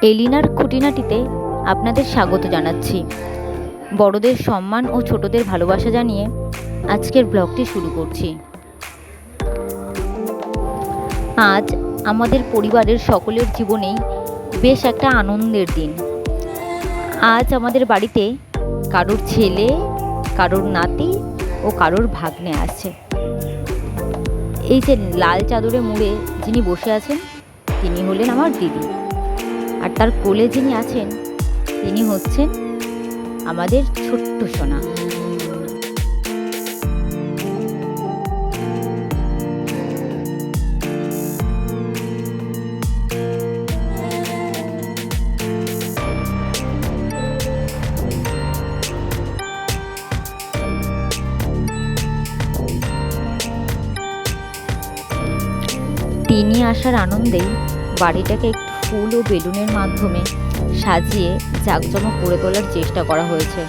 এলিনার খুঁটিনাটিতে আপনাদের স্বাগত জানাচ্ছি। বড়দের সম্মান ও ছোটদের ভালোবাসা জানিয়ে আজকের ব্লগটি শুরু করছি। আজ আমাদের পরিবারের সকলের জীবনেই বেশ একটা আনন্দের দিন। আজ আমাদের বাড়িতে কারোর ছেলে, কারোর নাতি ও কারোর ভাগ্নে আসছে। এই যে লাল চাদরে মুড়ে যিনি বসে আছেন তিনি হলেন আমার দিদি, আর তার কোলে যিনি আছেন তিনি হচ্ছেন আমাদের ছোট্ট সোনা। তিনি আসার আনন্দেই বাড়িটাকে একটু ফুল ও বেলুনের মাধ্যমে সাজিয়ে জাঁকজমক করে তোলার চেষ্টা করা হয়েছে।